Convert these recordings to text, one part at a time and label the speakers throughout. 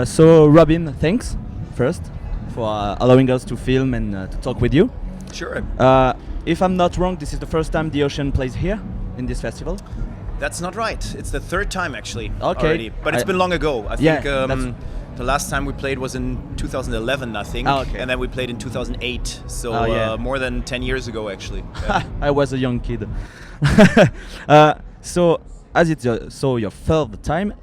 Speaker 1: So Robin, thanks first for allowing us to film and to talk with you.
Speaker 2: Sure.
Speaker 1: If I'm not wrong, this is the first time The Ocean plays here in this festival.
Speaker 2: That's not right. It's the third time actually.
Speaker 1: Okay.
Speaker 2: Already. But it's been long ago. I
Speaker 1: Yeah,
Speaker 2: think the last time we played was in 2011, I think.
Speaker 1: Oh, okay.
Speaker 2: And then we played in 2008. So more than 10 years ago actually. Yeah.
Speaker 1: I was a young kid. So as it's your third time,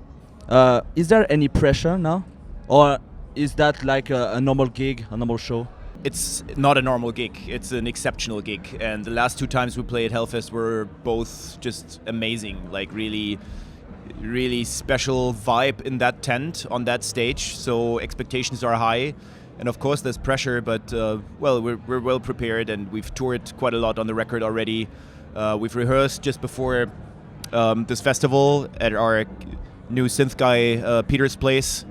Speaker 1: is there any pressure now, or is that like a normal gig, a normal show?
Speaker 2: It's not a normal gig. It's an exceptional gig. And the last two times we played Hellfest were both just amazing. Like really, really special vibe in that tent on that stage. So expectations are high. And of course there's pressure, but we're well prepared, and we've toured quite a lot on the record already. We've rehearsed just before this festival at our new synth guy Peter's place.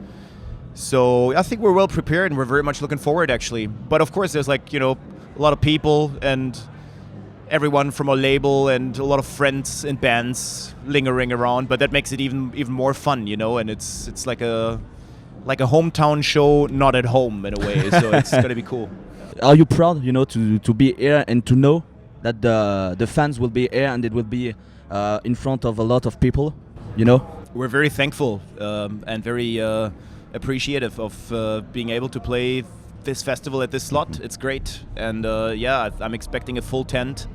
Speaker 2: So I think we're well prepared, and we're very much looking forward actually. But of course there's a lot of people and everyone from our label and a lot of friends and bands lingering around, but that makes it even more fun, and it's like a hometown show, not at home in a way. So it's gonna be cool.
Speaker 1: Are you proud, to be here and to know that the fans will be here and it will be in front of a lot of people,
Speaker 2: We're very thankful and very appreciative of being able to play this festival at this slot. It's great, and I'm expecting a full tent,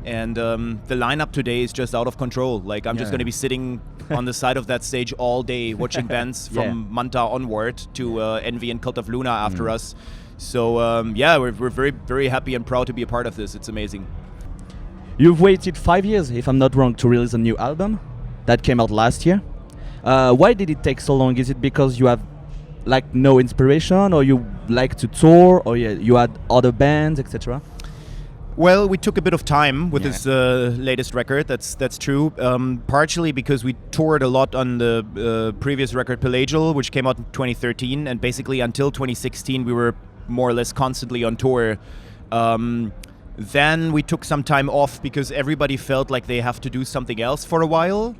Speaker 2: and the lineup today is just out of control. Like I'm just going to be sitting on the side of that stage all day watching bands from Manta onward to Envy and Cult of Luna after us. So we're very, very happy and proud to be a part of this. It's amazing.
Speaker 1: You've waited 5 years, if I'm not wrong, to release a new album that came out last year. Why did it take so long? Is it because you have no inspiration, or you like to tour, or you had other bands, etc.?
Speaker 2: Well, we took a bit of time with this latest record. That's true. Partially because we toured a lot on the previous record, Pelagial, which came out in 2013, and basically until 2016 we were more or less constantly on tour. Then we took some time off because everybody felt like they have to do something else for a while.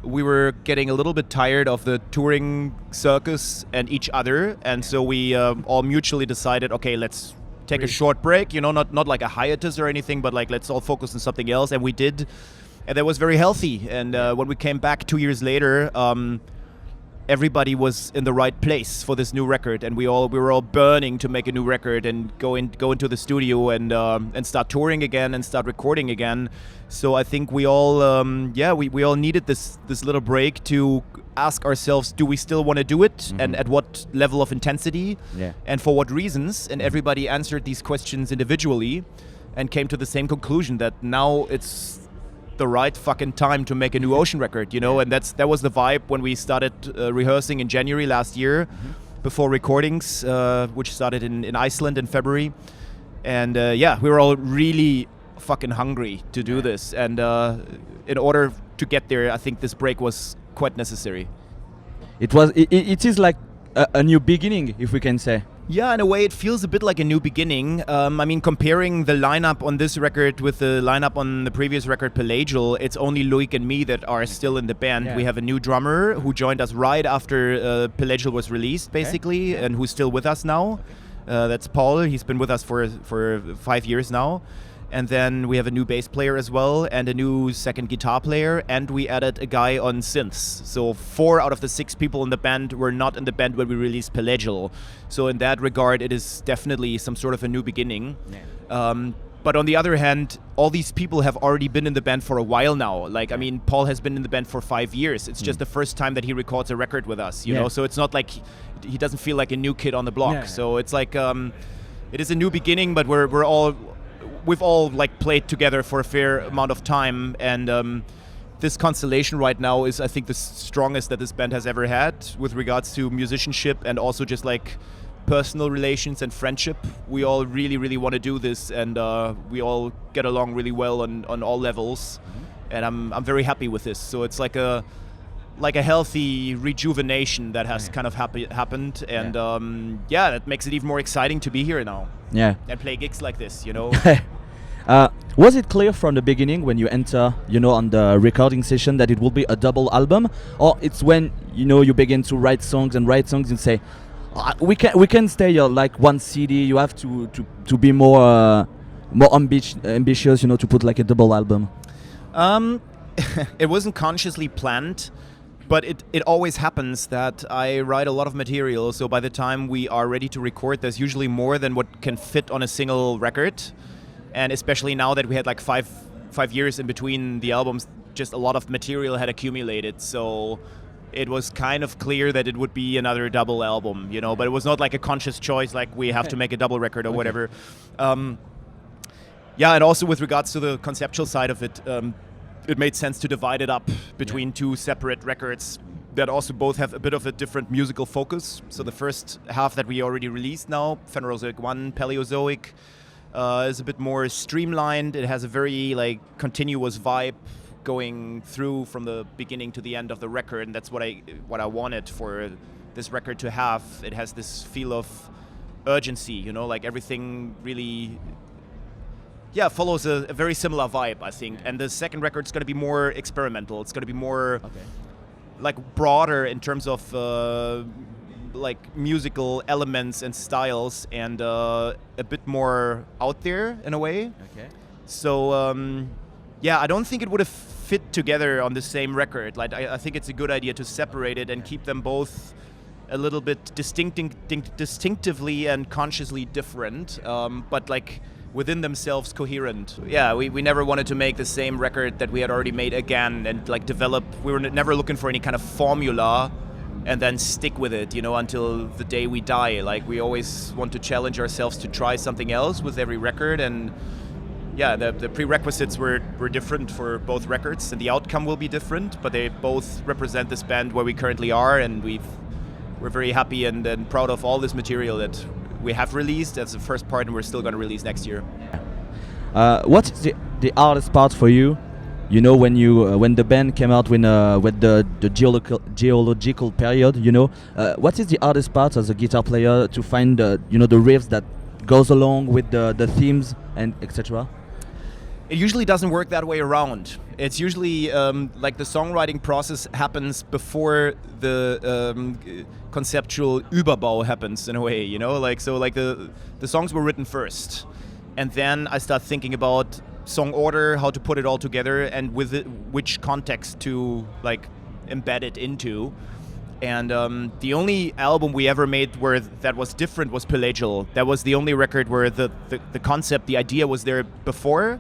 Speaker 2: We were getting a little bit tired of the touring circus and each other, and so we all mutually decided, okay, let's take a short break, not like a hiatus or anything, but let's all focus on something else. And we did, and that was very healthy. And when we came back 2 years later, everybody was in the right place for this new record, and we were all burning to make a new record and go into the studio and start touring again and start recording again. So I think we all we all needed this little break to ask ourselves, do we still want to do it, and at what level of intensity, and for what reasons? And everybody answered these questions individually and came to the same conclusion that now it's the right fucking time to make a new Ocean record, and that was the vibe when we started rehearsing in January last year, before recordings, which started in Iceland in February. And we were all really fucking hungry to do this, and in order to get there, I think this break was quite necessary.
Speaker 1: It is like a new beginning, if we can say.
Speaker 2: Yeah, in a way it feels a bit like a new beginning. Comparing the lineup on this record with the lineup on the previous record, Pelagial, it's only Loic and me that are still in the band. We have a new drummer who joined us right after Pelagial was released, basically, and who's still with us now. That's Paul. He's been with us for 5 years now. And then we have a new bass player as well, and a new second guitar player, and we added a guy on synths. So 4 out of the 6 people in the band were not in the band when we released Pelagial. So in that regard, it is definitely some sort of a new beginning. But on the other hand, all these people have already been in the band for a while now. Paul has been in the band for 5 years. It's just the first time that he records a record with us, you know? So it's not like he doesn't feel like a new kid on the block. So it's like, it is a new beginning, but we've all played together for a fair amount of time, and this constellation right now is, I think, the strongest that this band has ever had with regards to musicianship and also just personal relations and friendship. We all really, really want to do this, and we all get along really well on all levels, and I'm very happy with this. So it's like a healthy rejuvenation that has kind of happened, and that makes it even more exciting to be here now.
Speaker 1: Yeah.
Speaker 2: And play gigs like this,
Speaker 1: Was it clear from the beginning when you enter, on the recording session that it will be a double album, or it's when you begin to write songs and say, we can stay like one CD. You have to be more ambitious, to put like a double album.
Speaker 2: It wasn't consciously planned, but it always happens that I write a lot of material. So by the time we are ready to record, there's usually more than what can fit on a single record. And especially now that we had like five years in between the albums, just a lot of material had accumulated. So it was kind of clear that it would be another double album, but it was not like a conscious choice, like we have to make a double record or whatever. And also with regards to the conceptual side of it, it made sense to divide it up between two separate records that also both have a bit of a different musical focus. So the first half that we already released now, Phanerozoic 1, Paleozoic, is a bit more streamlined. It has a very continuous vibe going through from the beginning to the end of the record, and that's what I wanted for this record to have. It has this feel of urgency, everything really follows a very similar vibe, I think. And the second record's going to be more experimental. It's going to be more broader in terms of musical elements and styles, and a bit more out there in a way. Okay. So I don't think it would have fit together on the same record. I think it's a good idea to separate it and keep them both a little bit distinctively and consciously different, but within themselves coherent. We never wanted to make the same record that we had already made again and develop. We were never looking for any kind of formula and then stick with it, until the day we die. We always want to challenge ourselves to try something else with every record. And the prerequisites were different for both records, and the outcome will be different, but they both represent this band where we currently are, and we're very happy and proud of all this material that we have released as the first part, and we're still going to release next year.
Speaker 1: What is the hardest part for you? When the band came out with the geological period, what is the hardest part as a guitar player to find the riffs that goes along with the themes and etc.?
Speaker 2: It usually doesn't work that way around. It's usually the songwriting process happens before the conceptual Überbau happens in a way, the songs were written first, and then I start thinking about song order, how to put it all together, and with it, which context to embed it into. And the only album we ever made where that was different was Pelagial. That was the only record where the concept, the idea was there before,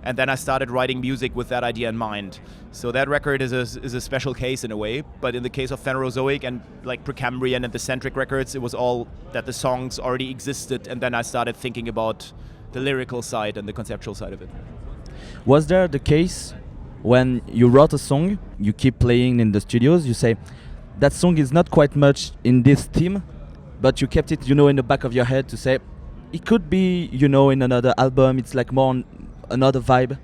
Speaker 2: and then I started writing music with that idea in mind. So that record is a special case in a way, but in the case of Phanerozoic and Precambrian and the Centric records, it was all that the songs already existed, and then I started thinking about the lyrical side and the conceptual side of it.
Speaker 1: Was there the case when you wrote a song, you keep playing in the studios, you say, that song is not quite much in this theme, but you kept it, in the back of your head to say, it could be, in another album, it's more another vibe?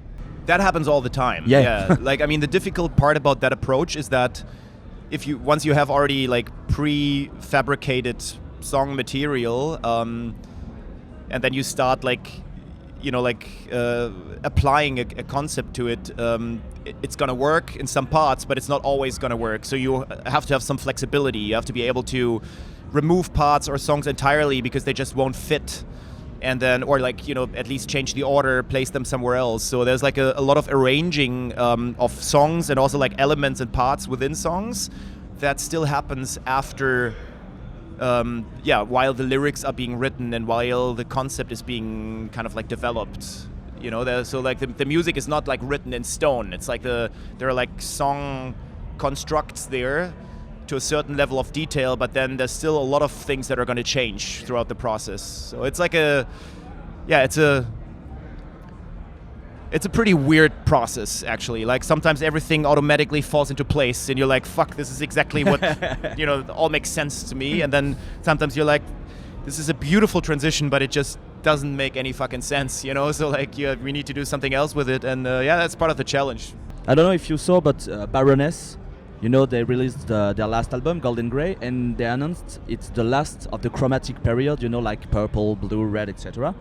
Speaker 2: That happens all the time. Yeah. The difficult part about that approach is that once you have already prefabricated song material, and then you start applying a concept to it, it's gonna work in some parts, but it's not always gonna work. So you have to have some flexibility. You have to be able to remove parts or songs entirely because they just won't fit, and then at least change the order, place them somewhere else. So there's a lot of arranging of songs and also elements and parts within songs that still happens after while the lyrics are being written and while the concept is being kind of developed. So the music is not written in stone. It's there are song constructs there to a certain level of detail, but then there's still a lot of things that are going to change throughout the process. So it's it's a pretty weird process, actually. Sometimes everything automatically falls into place and you're fuck, this is exactly what, all makes sense to me. And then sometimes you're this is a beautiful transition, but it just doesn't make any fucking sense, So we need to do something else with it. And that's part of the challenge.
Speaker 1: I don't know if you saw, but Baroness, they released their last album, Golden Grey, and they announced it's the last of the chromatic period, purple, blue, red, etc.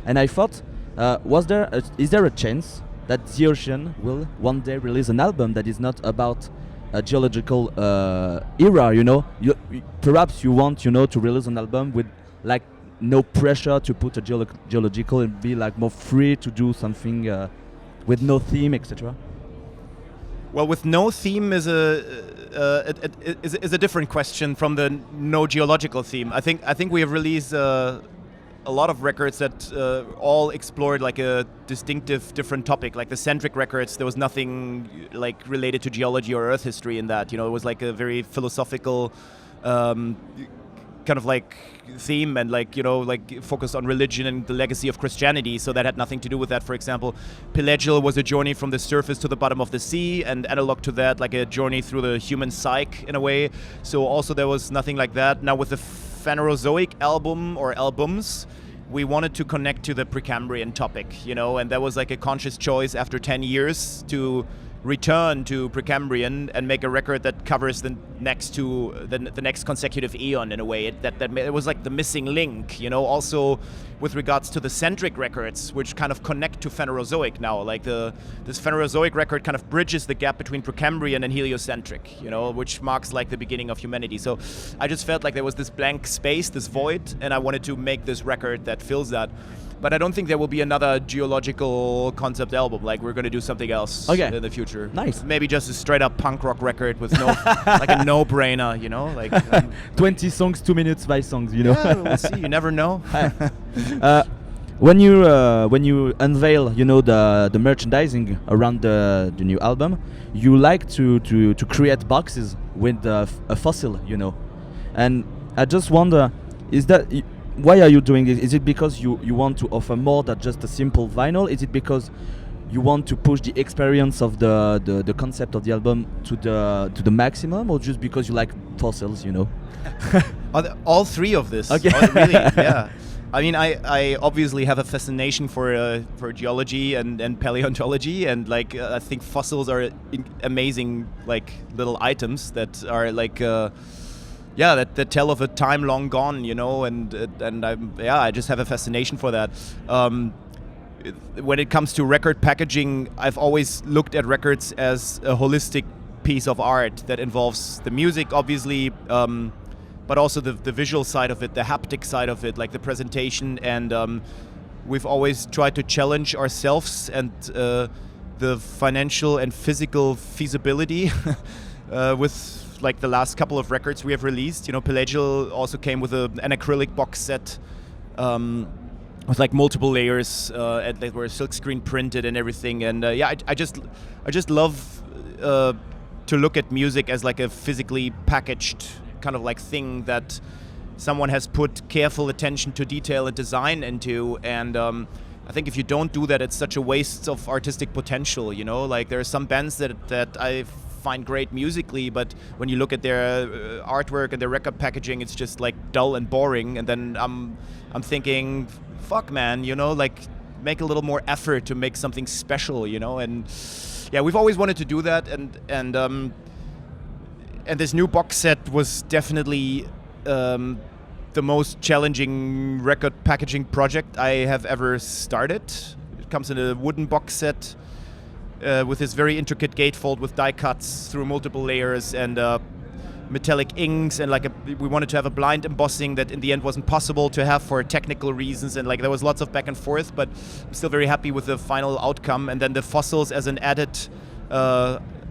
Speaker 1: And I thought Is there a chance that The Ocean will one day release an album that is not about a geological era? Perhaps you want to release an album with like no pressure to put a geological and be like more free to do something with no theme, etc.
Speaker 2: Well, with no theme is a different question from the no geological theme. I think we have released a lot of records that all explored like a distinctive different topic. Like the Centric records, there was nothing like related to geology or Earth history in that. It was like a very philosophical kind of like theme, and like focused on religion and the legacy of Christianity, so that had nothing to do with that. For example, Pelagial was a journey from the surface to the bottom of the sea, and analog to that, like a journey through the human psyche in a way. So also there was nothing like that. Now with the Phanerozoic album or albums, we wanted to connect to the Precambrian topic, and that was like a conscious choice after 10 years to return to Precambrian and make a record that covers the next consecutive eon in a way. It was like the missing link, also with regards to the Centric records, which kind of connect to Phanerozoic now. Like this Phanerozoic record kind of bridges the gap between Precambrian and heliocentric, which marks like the beginning of humanity. So I just felt like there was this blank space, this void, and I wanted to make this record that fills that. But I don't think there will be another geological concept album. Like we're going to do something else in the future.
Speaker 1: Nice.
Speaker 2: Maybe just a straight up punk rock record with no, like a no-brainer, like
Speaker 1: 20 songs, 2 minutes by songs,
Speaker 2: Yeah, we'll see. You never know.
Speaker 1: When you unveil, the merchandising around the new album, you like to create boxes with a fossil, and I just wonder, why are you doing this? Is it because you want to offer more than just a simple vinyl? Is it because you want to push the experience of the concept of the album to the maximum, or just because you like fossils?
Speaker 2: All three of this.
Speaker 1: Okay.
Speaker 2: Really, yeah. I mean, I obviously have a fascination for geology and paleontology, and like I think fossils are amazing like little items that are like. That tell of a time long gone, and I just have a fascination for that. When it comes to record packaging, I've always looked at records as a holistic piece of art that involves the music, obviously, but also the visual side of it, the haptic side of it, like the presentation, and we've always tried to challenge ourselves and the financial and physical feasibility with like the last couple of records we have released. Pelagial also came with an acrylic box set with like multiple layers and they were silkscreen printed and everything. And I just love to look at music as like a physically packaged kind of like thing that someone has put careful attention to detail and design into. And I think if you don't do that, it's such a waste of artistic potential. Like there are some bands that I find great musically, but when you look at their artwork and their record packaging, it's just like dull and boring. And then I'm thinking, fuck man, like make a little more effort to make something special, and yeah, we've always wanted to do that, and this new box set was definitely the most challenging record packaging project I have ever started. It comes in a wooden box set with this very intricate gatefold with die cuts through multiple layers and metallic inks, and we wanted to have a blind embossing that in the end wasn't possible to have for technical reasons, and like there was lots of back and forth, but I'm still very happy with the final outcome. And then the fossils as an added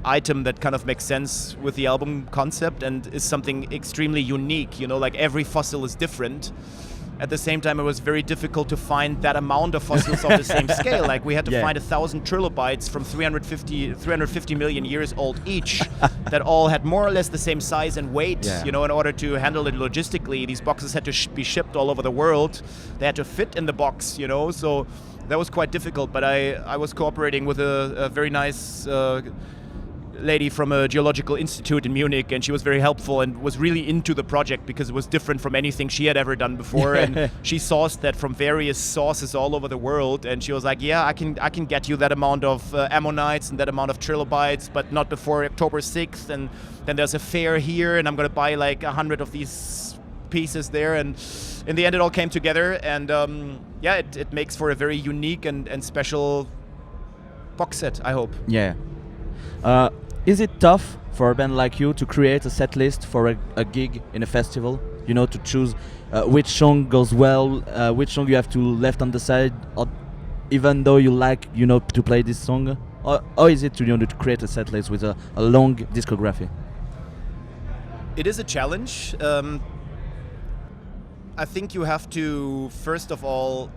Speaker 2: item that kind of makes sense with the album concept and is something extremely unique, like every fossil is different. At the same time, it was very difficult to find that amount of fossils of the same scale. Like we had to find 1,000 trilobites from 350 million years old each that all had more or less the same size and weight, in order to handle it logistically. These boxes had to be shipped all over the world. They had to fit in the box, so that was quite difficult. But I was cooperating with a very nice lady from a geological institute in Munich, and she was very helpful and was really into the project because it was different from anything she had ever done before. And she sourced that from various sources all over the world, and she was like, yeah, I can get you that amount of ammonites and that amount of trilobites, but not before October 6th, and then there's a fair here, and I'm going to buy like 100 of these pieces there. And in the end it all came together, and yeah, it makes for a very unique and special box set, I hope.
Speaker 1: Yeah. Is it tough for a band like you to create a set list for a gig in a festival? You know, to choose which song goes well, which song you have to left on the side, or even though you like, you know, to play this song? Or is it to, you know, to create a set list with a long discography?
Speaker 2: It is a challenge. I think you have to, first of all,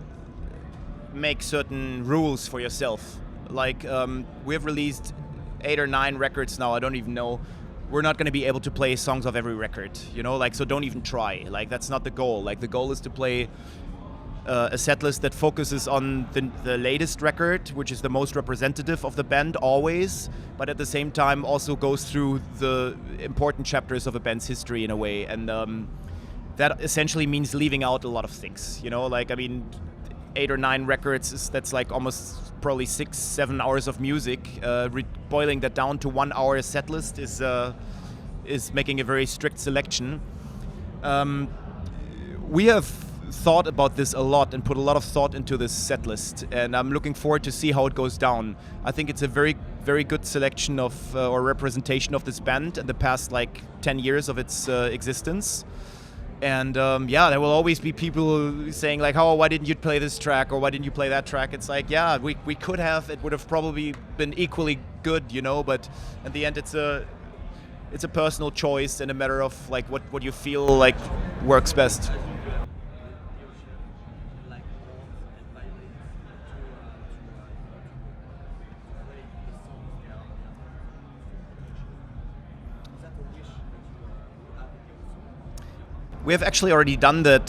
Speaker 2: make certain rules for yourself. Like, we've released 8 or 9 records now, I don't even know. We're not going to be able to play songs of every record, you know, like, so don't even try. Like, that's not the goal. Like, the goal is to play a set list that focuses on the latest record, which is the most representative of the band always, but at the same time also goes through the important chapters of a band's history in a way. And that essentially means leaving out a lot of things, you know, like, I mean, 8 or 9 records, that's like almost probably 6-7 hours of music. Boiling that down to 1 hour set list is making a very strict selection. We have thought about this a lot and put a lot of thought into this set list, and I'm looking forward to see how it goes down. I think it's a very, very good selection of or representation of this band in the past like 10 years of its existence. And yeah, there will always be people saying like, oh, why didn't you play this track, or why didn't you play that track? It's like, yeah, we could have. It would have probably been equally good, you know, but at the end it's a personal choice and a matter of like what you feel like works best. We have actually already done that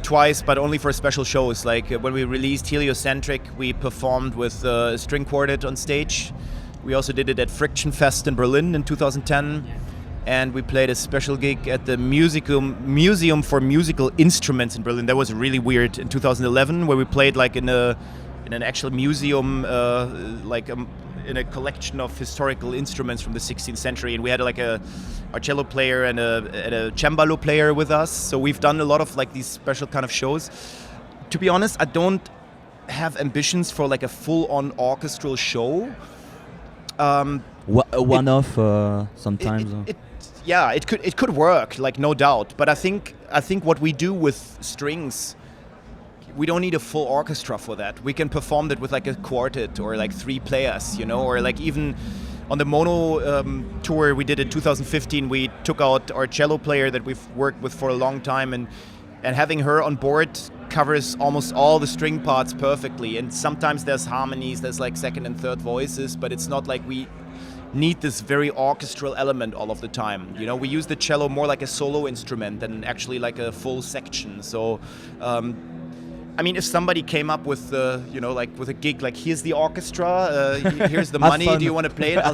Speaker 2: twice, but only for special shows. Like when we released Heliocentric, we performed with a string quartet on stage. We also did it at Friction Fest in Berlin in 2010. And we played a special gig at the Museum for Musical Instruments in Berlin. That was really weird in 2011, where we played like in an actual museum, in a collection of historical instruments from the 16th century, and we had like a cello player and a cembalo player with us. So we've done a lot of like these special kind of shows. To be honest, I don't have ambitions for like a full-on orchestral show.
Speaker 1: One-off sometimes.
Speaker 2: It could work, like no doubt. But I think what we do with strings, we don't need a full orchestra for that. We can perform that with like a quartet or like 3 players, you know, or like even on the mono tour we did in 2015, we took out our cello player that we've worked with for a long time, and having her on board covers almost all the string parts perfectly. And sometimes there's harmonies, there's like second and third voices, but it's not like we need this very orchestral element all of the time. You know, we use the cello more like a solo instrument than actually like a full section. So I mean, if somebody came up with, with a gig, like here's the orchestra, here's the money, do you want to play it?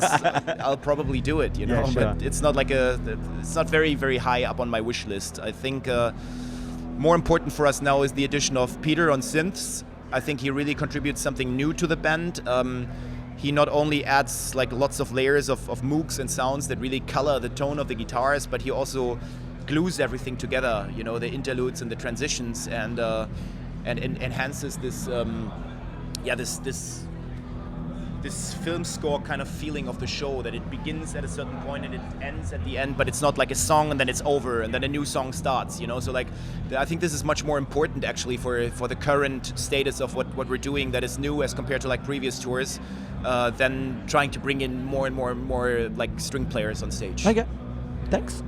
Speaker 2: I'll probably do it, you know. Yeah, sure. But it's not like it's not very, very high up on my wish list. I think more important for us now is the addition of Peter on synths. I think he really contributes something new to the band. He not only adds like lots of layers of mooks and sounds that really color the tone of the guitars, but he also glues everything together, you know, the interludes and the transitions, and enhances this this film score kind of feeling of the show, that it begins at a certain point and it ends at the end, but it's not like a song and then it's over and then a new song starts, you know. So like I think this is much more important actually for the current status of what we're doing, that is new as compared to like previous tours, than trying to bring in more and more like string players on stage.
Speaker 1: Okay, thanks.